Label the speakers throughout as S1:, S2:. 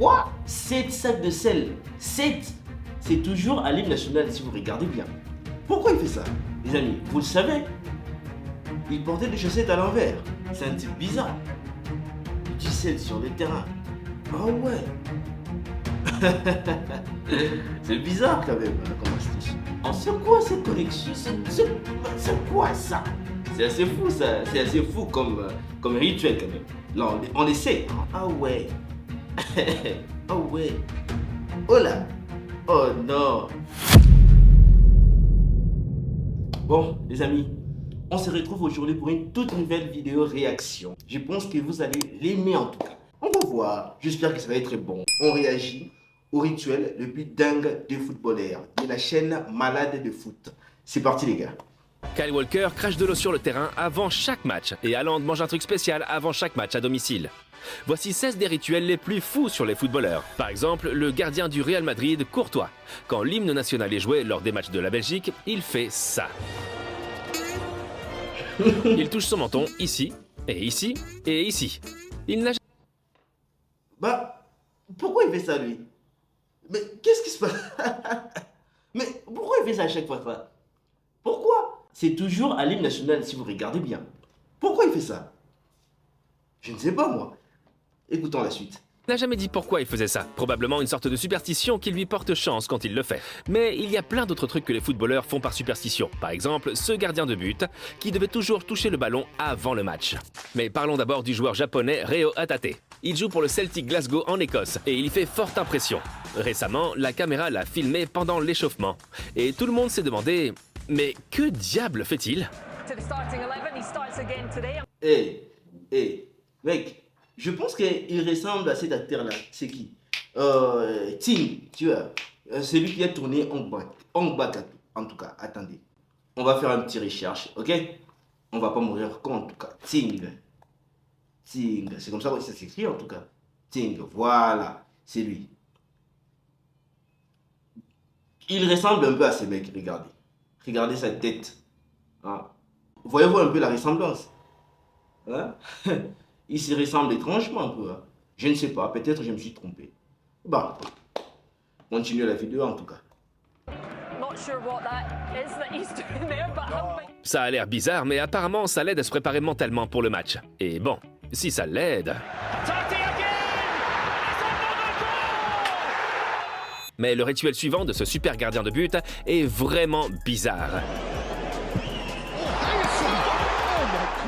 S1: Quoi? 7 sacs de sel. 7. C'est toujours à l'hymne national si vous regardez bien. Pourquoi il fait ça? Les amis, vous le savez. Il portait des chaussettes à l'envers. C'est un type bizarre. Du sel sur le terrain. Ah ouais. C'est bizarre quand même, hein, comme astuce. Oh, c'est quoi cette connexion? C'est quoi ça? C'est assez fou ça. C'est assez fou comme rituel quand même. Là, on essaie. Ah ouais. Ah ouais. Oh là. Oh non. Bon, les amis, on se retrouve aujourd'hui pour une toute nouvelle vidéo réaction. Je pense que vous allez l'aimer en tout cas. On va voir. J'espère que ça va être bon. On réagit au rituel le plus dingue des footballeurs de la chaîne Malade de Foot. C'est parti les gars.
S2: Kyle Walker crache de l'eau sur le terrain avant chaque match et Haaland mange un truc spécial avant chaque match à domicile. Voici 16 des rituels les plus fous sur les footballeurs. Par exemple, le gardien du Real Madrid, Courtois. Quand l'hymne national est joué lors des matchs de la Belgique, il fait ça. Il touche son menton ici, et ici, et ici. Il n'a
S1: Bah, pourquoi il fait ça lui? Mais qu'est-ce qui se passe? Mais pourquoi il fait ça à chaque fois ça? Pourquoi? C'est toujours à l'hymne national si vous regardez bien. Pourquoi il fait ça? Je ne sais pas moi. Écoutons la suite.
S2: n'a jamais dit pourquoi il faisait ça. Probablement une sorte de superstition qui lui porte chance quand il le fait. Mais il y a plein d'autres trucs que les footballeurs font par superstition. Par exemple, ce gardien de but qui devait toujours toucher le ballon avant le match. Mais parlons d'abord du joueur japonais Reo Hatate. Il joue pour le Celtic Glasgow en Écosse et il y fait forte impression. Récemment, la caméra l'a filmé pendant l'échauffement. Et tout le monde s'est demandé, mais que diable fait-il?
S1: Mec, je pense qu'il ressemble à cet acteur-là. C'est qui? Ting, tu vois. Celui qui a tourné Hong Bak, en tout cas. Attendez. On va faire un petit recherche, ok? On va pas mourir con, en tout cas. Ting. C'est comme ça que ça s'écrit, en tout cas. Ting, voilà. C'est lui. Il ressemble un peu à ce mec, regardez. Regardez sa tête. Hein? Voyez-vous un peu la ressemblance? Hein? Il se ressemble étrangement un peu. Hein? Je ne sais pas, peut-être je me suis trompé. Bon, continuez la vidéo en tout cas.
S2: Ça a l'air bizarre, mais apparemment ça l'aide à se préparer mentalement pour le match. Et bon, si ça l'aide... Mais le rituel suivant de ce super gardien de but est vraiment bizarre.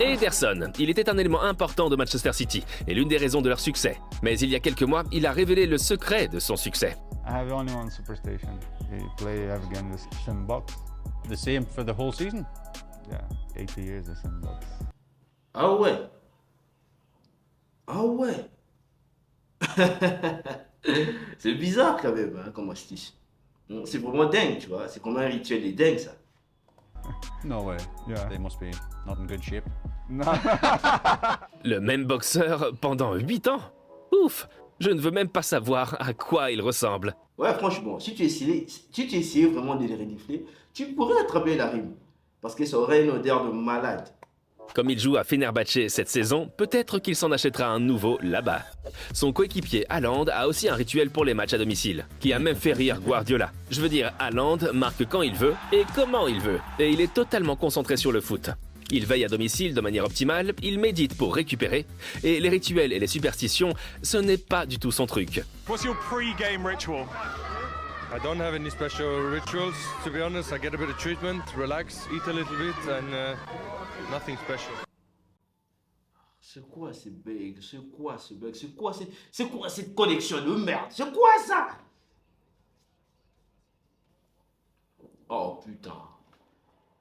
S2: Ederson, il était un élément important de Manchester City et l'une des raisons de leur succès. Mais il y a quelques mois, il a révélé le secret de son succès.
S3: I have only one superstition. We play again the same box.
S4: The same for the whole season?
S3: Yeah, 80 years the same box.
S1: Ah ouais. Ah ouais. C'est bizarre quand même, hein, comme astuce. C'est vraiment dingue, tu vois. C'est comme un rituel de dingue, ça.
S4: No way.
S3: Yeah.
S4: They must be not in good shape.
S3: No.
S2: Le même boxeur pendant 8 ans? Ouf! Je ne veux même pas savoir à quoi il ressemble.
S1: Ouais, franchement, si tu essayais vraiment de les renifler, tu pourrais attraper la rime. Parce que ça aurait une odeur de malade.
S2: Comme il joue à Fenerbahçe cette saison, peut-être qu'il s'en achètera un nouveau là-bas. Son coéquipier Haaland a aussi un rituel pour les matchs à domicile, qui a même fait rire Guardiola. Je veux dire, Haaland marque quand il veut et comment il veut, et il est totalement concentré sur le foot. Il veille à domicile de manière optimale, il médite pour récupérer, et les rituels et les superstitions, ce n'est pas du tout son truc.
S5: What's your pre-game ritual?
S6: I don't have any special rituals, to be honest. I get a bit of treatment, relax, eat a little bit, and nothing special.
S1: C'est quoi ces bugs? C'est quoi ce bug? C'est quoi cette connexion de merde? C'est quoi ça? Oh putain.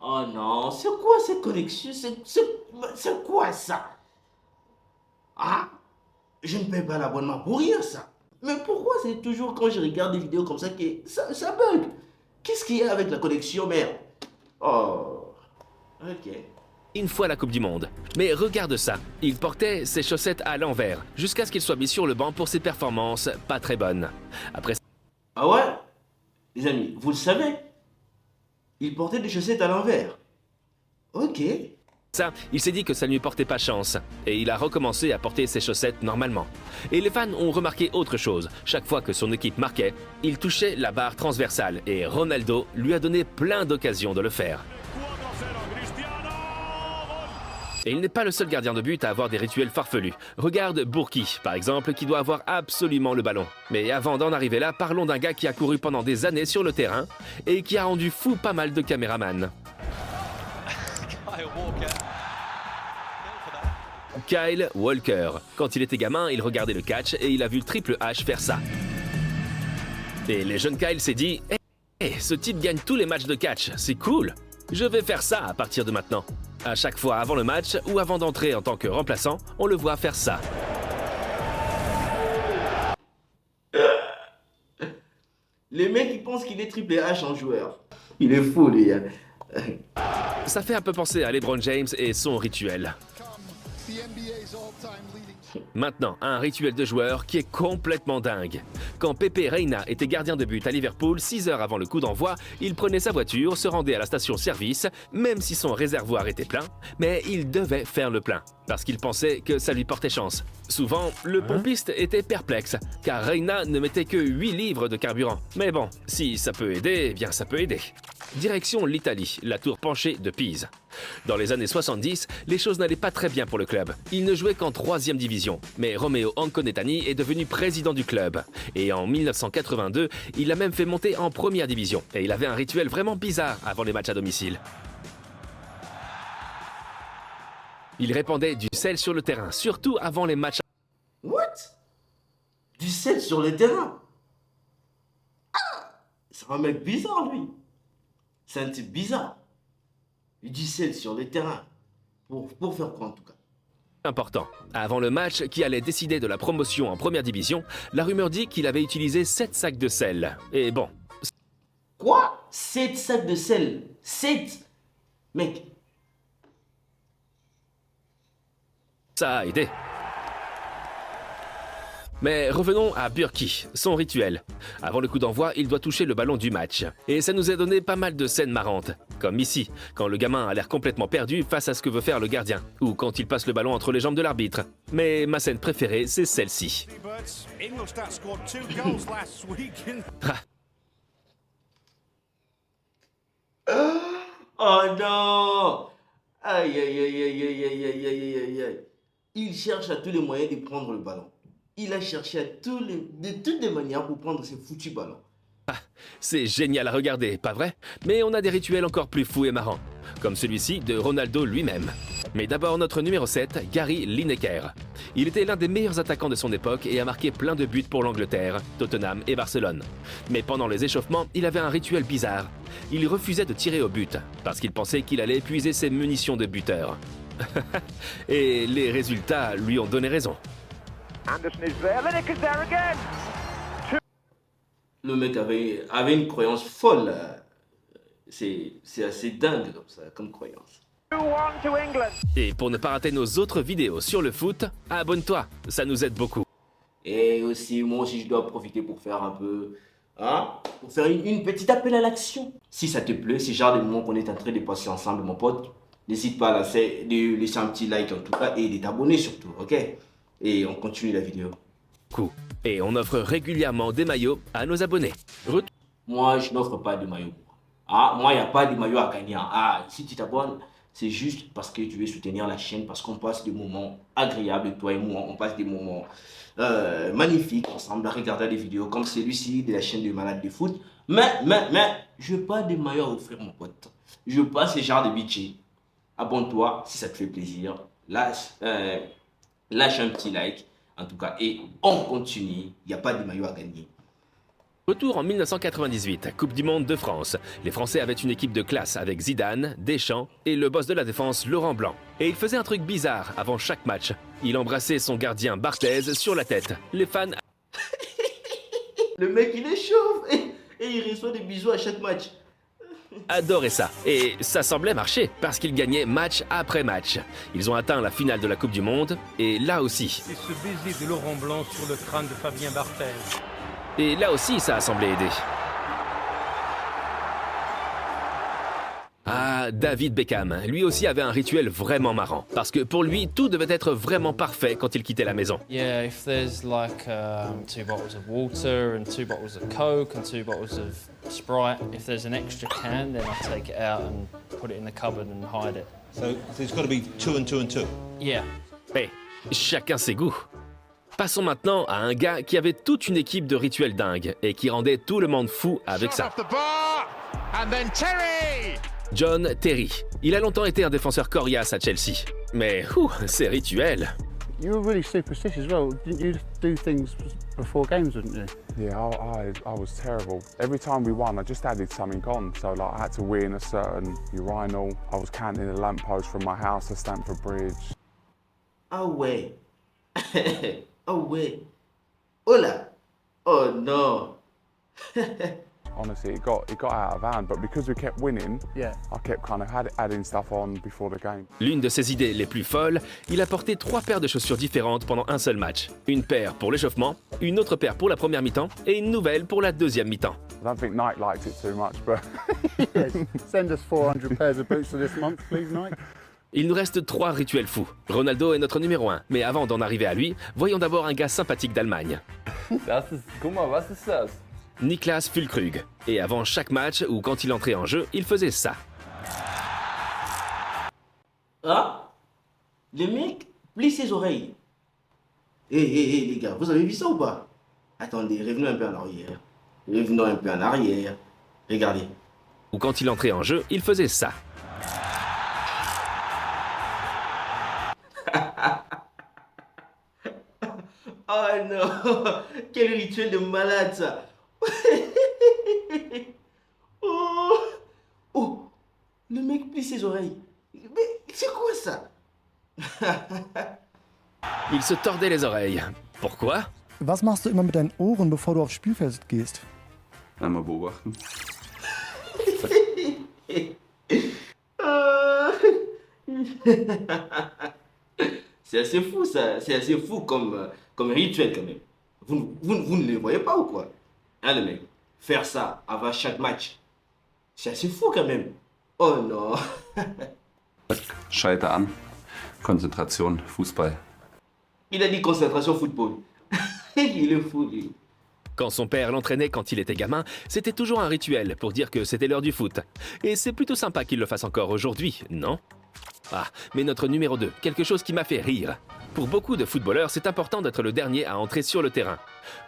S1: Oh non, c'est quoi cette connexion? C'est quoi ça? Ah? Je ne paie pas l'abonnement pour rien ça. Mais pourquoi c'est toujours quand je regarde des vidéos comme ça que ça bug? Qu'est-ce qu'il y a avec la connexion, merde? Oh. Ok.
S2: Une fois la Coupe du Monde. Mais regarde ça, il portait ses chaussettes à l'envers, jusqu'à ce qu'il soit mis sur le banc pour ses performances pas très bonnes. Après...
S1: Ah ouais? Les amis, vous le savez? Il portait des chaussettes à l'envers. Ok.
S2: Ça, il s'est dit que ça ne lui portait pas chance, et il a recommencé à porter ses chaussettes normalement. Et les fans ont remarqué autre chose. Chaque fois que son équipe marquait, il touchait la barre transversale, et Ronaldo lui a donné plein d'occasions de le faire. Et il n'est pas le seul gardien de but à avoir des rituels farfelus. Regarde Bourki, par exemple, qui doit avoir absolument le ballon. Mais avant d'en arriver là, parlons d'un gars qui a couru pendant des années sur le terrain et qui a rendu fou pas mal de caméramans. Kyle Walker. Quand il était gamin, il regardait le catch et il a vu le Triple H faire ça. Et le jeune Kyle s'est dit « Hey, ce type gagne tous les matchs de catch, c'est cool. Je vais faire ça à partir de maintenant. » À chaque fois avant le match ou avant d'entrer en tant que remplaçant, on le voit faire ça.
S1: Les mecs, ils pensent qu'il est Triple H en joueur. Il est fou, les gars.
S2: Ça fait un peu penser à LeBron James et son rituel. Maintenant, un rituel de joueur qui est complètement dingue. Quand Pepe Reina était gardien de but à Liverpool, 6 heures avant le coup d'envoi, il prenait sa voiture, se rendait à la station-service, même si son réservoir était plein, mais il devait faire le plein, parce qu'il pensait que ça lui portait chance. Souvent, le pompiste était perplexe, car Reina ne mettait que 8 livres de carburant. Mais bon, si ça peut aider, eh bien ça peut aider. Direction l'Italie, la tour penchée de Pise. Dans les années 70, les choses n'allaient pas très bien pour le club. Il ne jouait qu'en 3e division, mais Romeo Anconetani est devenu président du club. Et en 1982, il l'a même fait monter en 1re division. Et il avait un rituel vraiment bizarre avant les matchs à domicile. Il répandait du sel sur le terrain, surtout avant les matchs.
S1: What? Du sel sur le terrain? Ah! C'est un mec bizarre, lui. C'est un type bizarre. Du sel sur le terrain. Pour faire quoi, en tout cas?
S2: Important. Avant le match qui allait décider de la promotion en 1re division, la rumeur dit qu'il avait utilisé 7 sacs de sel. Et bon.
S1: Quoi? 7 sacs de sel? 7? Mec.
S2: Ça a aidé. Mais revenons à Burki, son rituel. Avant le coup d'envoi, il doit toucher le ballon du match. Et ça nous a donné pas mal de scènes marrantes. Comme ici, quand le gamin a l'air complètement perdu face à ce que veut faire le gardien. Ou quand il passe le ballon entre les jambes de l'arbitre. Mais ma scène préférée, c'est celle-ci.
S1: Oh non! Aïe, aïe, aïe, aïe, aïe, aïe, aïe, aïe, aïe, aïe. Il cherche à tous les moyens de prendre le ballon. Il a cherché de toutes les manières pour prendre ce foutu ballon.
S2: C'est génial à regarder, pas vrai? Mais on a des rituels encore plus fous et marrants. Comme celui-ci de Ronaldo lui-même. Mais d'abord notre numéro 7, Gary Lineker. Il était l'un des meilleurs attaquants de son époque et a marqué plein de buts pour l'Angleterre, Tottenham et Barcelone. Mais pendant les échauffements, il avait un rituel bizarre. Il refusait de tirer au but, parce qu'il pensait qu'il allait épuiser ses munitions de buteur. Et les résultats lui ont donné raison.
S7: Anderson is there, Lineker's there again.
S1: Le mec avait une croyance folle. C'est assez dingue comme ça, comme croyance.
S7: 2-1 to England.
S2: Et pour ne pas rater nos autres vidéos sur le foot, abonne-toi, ça nous aide beaucoup.
S1: Et aussi, moi aussi, je dois profiter pour faire un peu... Hein? Pour faire une petite appel à l'action. Si ça te plaît, c'est genre de moment qu'on est en train de passer ensemble, mon pote, n'hésite pas de laisser un petit like en tout cas et de t'abonner surtout, ok? Et on continue la vidéo.
S2: Cool. Et on offre régulièrement des maillots à nos abonnés.
S1: Moi, je n'offre pas de maillot. Ah, moi, il n'y a pas de maillot à gagner. Ah, si tu t'abonnes, c'est juste parce que tu veux soutenir la chaîne, parce qu'on passe des moments agréables, toi et moi. On passe des moments magnifiques ensemble à regarder des vidéos comme celui-ci de la chaîne de Malade de Foot. Mais, je veux pas de maillot à offrir, mon pote. Je veux pas ce genre de budget. Abonne-toi si ça te fait plaisir. Lâche un petit like. En tout cas, et on continue. Il n'y a pas de maillot à gagner.
S2: Retour en 1998, Coupe du Monde de France. Les Français avaient une équipe de classe avec Zidane, Deschamps et le boss de la défense, Laurent Blanc. Et il faisait un truc bizarre avant chaque match. Il embrassait son gardien Barthez sur la tête. Les fans...
S1: Le mec, il est chauve et il reçoit des bisous à chaque match.
S2: adoraient ça. Et ça semblait marcher, parce qu'ils gagnaient match après match. Ils ont atteint la finale de la Coupe du Monde, et là aussi.
S8: C'est ce baiser de Laurent Blanc sur le crâne de Fabien Barthez.
S2: Et là aussi, ça a semblé aider. Ah, a David Beckham. Lui aussi avait un rituel vraiment marrant. Parce que pour lui, tout devait être vraiment parfait quand il quittait la maison.
S9: Yeah, if there's like 2 bottles of water and 2 bottles of Coke and 2 bottles of Sprite, if there's an extra can, then I take it out and put it in the cupboard and hide it.
S10: So there's got to be 2 and 2 and 2.
S9: Yeah.
S2: Mais chacun ses goûts. Passons maintenant à un gars qui avait toute une équipe de rituels dingues et qui rendait tout le monde fou avec ça. John Terry. Il a longtemps été un défenseur coriace à Chelsea. Mais ces rituels.
S3: You were really superstitious as well. Didn't you do things before games, wouldn't you?
S11: Yeah, I was terrible. Every time we won, I just added something on. So like I had to win a certain urinal. I was counting a lamppost from my house to Stamford Bridge.
S1: Ah ouais. Ah ouais. Oh là. Oh non.
S11: Honestly, it got out of hand, but because we kept winning,
S3: Yeah.
S11: I kept kind of adding stuff on before the game.
S2: L'une de ses idées les plus folles, il a porté 3 paires de chaussures différentes pendant un seul match. Une paire pour l'échauffement, une autre paire pour la première mi-temps et une nouvelle pour la deuxième mi-temps.
S11: I don't think Nike liked it too much, but
S3: Yes. Send us 400 pairs of boots for this month, please, Nike.
S2: Il nous reste 3 rituels fous. Ronaldo est notre numéro 1, mais avant d'en arriver à lui, voyons d'abord un gars sympathique d'Allemagne.
S12: Guck mal, was ist das?
S2: Niklas Füllkrug. Et avant chaque match ou quand il entrait en jeu, il faisait ça.
S1: Ah, le mec plie ses oreilles. Hé, les gars, vous avez vu ça ou pas? Attendez, revenons un peu en arrière. Revenons un peu en arrière. Regardez.
S2: Ou quand il entrait en jeu, il faisait ça.
S1: Oh non, quel rituel de malade ça. Oh, le mec plie ses oreilles. Mais c'est quoi ça?
S2: Il se tordait les oreilles. Pourquoi?
S13: Was machst du immer mit deinen Ohren, bevor du aufs Spielfeld gehst?
S14: Einmal beobachten.
S1: C'est assez fou ça, c'est assez fou comme rituel quand même. Vous ne le voyez pas ou quoi? Hein le mec, faire ça avant chaque match, c'est assez fou quand même. Oh non.
S14: Schalte an. Konzentration, Fußball.
S1: Il a dit concentration football. Il est fou lui.
S2: Quand son père l'entraînait quand il était gamin, c'était toujours un rituel pour dire que c'était l'heure du foot. Et c'est plutôt sympa qu'il le fasse encore aujourd'hui, non? Ah, mais notre numéro 2, quelque chose qui m'a fait rire. Pour beaucoup de footballeurs, c'est important d'être le dernier à entrer sur le terrain.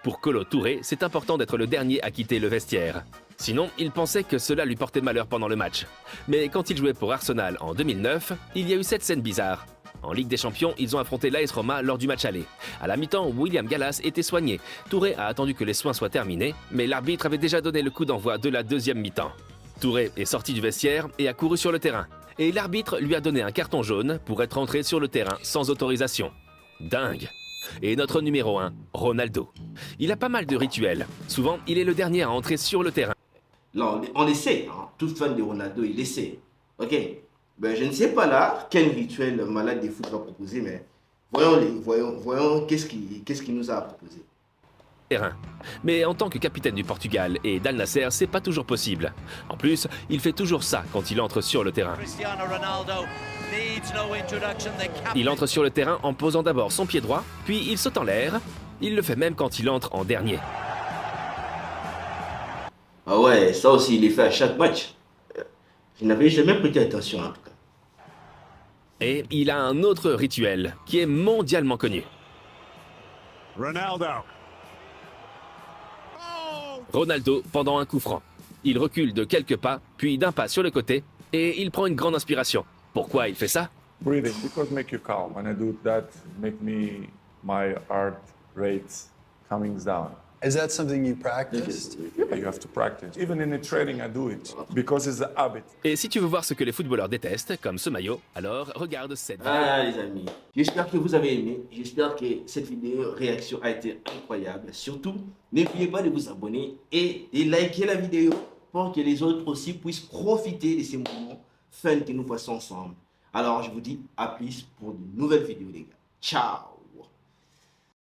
S2: Pour Kolo Touré, c'est important d'être le dernier à quitter le vestiaire. Sinon, il pensait que cela lui portait malheur pendant le match. Mais quand il jouait pour Arsenal en 2009, il y a eu cette scène bizarre. En Ligue des Champions, ils ont affronté l'AS Roma lors du match aller. À la mi-temps, William Gallas était soigné. Touré a attendu que les soins soient terminés, mais l'arbitre avait déjà donné le coup d'envoi de la deuxième mi-temps. Touré est sorti du vestiaire et a couru sur le terrain. Et l'arbitre lui a donné un carton jaune pour être entré sur le terrain sans autorisation. Dingue! Et notre numéro 1, Ronaldo. Il a pas mal de rituels. Souvent, il est le dernier à entrer sur le terrain.
S1: Là, on essaie, hein. Tout fan de Ronaldo, il essaie. Ok. Ben, je ne sais pas là quel rituel malade des foot va proposer, mais voyons qu'est-ce qu'il nous a proposé.
S2: Terrain. Mais en tant que capitaine du Portugal et d'Al Nasser, c'est pas toujours possible. En plus, il fait toujours ça quand il entre sur le terrain. Il entre sur le terrain en posant d'abord son pied droit, puis il saute en l'air. Il le fait même quand il entre en dernier.
S1: Ah ouais, ça aussi, il est fait à chaque match. Je n'avais jamais prêté attention en tout cas.
S2: Et il a un autre rituel qui est mondialement connu. Ronaldo pendant un coup franc. Il recule de quelques pas, puis d'un pas sur le côté, et il prend une grande inspiration. Pourquoi il fait ça?
S15: Breathing, because make you calm. When I do that, make my heart rate coming down.
S12: Is that something you practiced?
S15: Yeah, you have to practice. Even in the training, I do it because it's a habit.
S2: Et si tu veux voir ce que les footballeurs détestent, comme ce maillot, alors regarde cette vidéo.
S1: Ah les amis, j'espère que vous avez aimé. J'espère que cette vidéo réaction a été incroyable. Surtout, n'oubliez pas de vous abonner et de liker la vidéo pour que les autres aussi puissent profiter de ces moments fun que nous passons ensemble. Alors je vous dis à plus pour de nouvelles vidéos les gars. Ciao.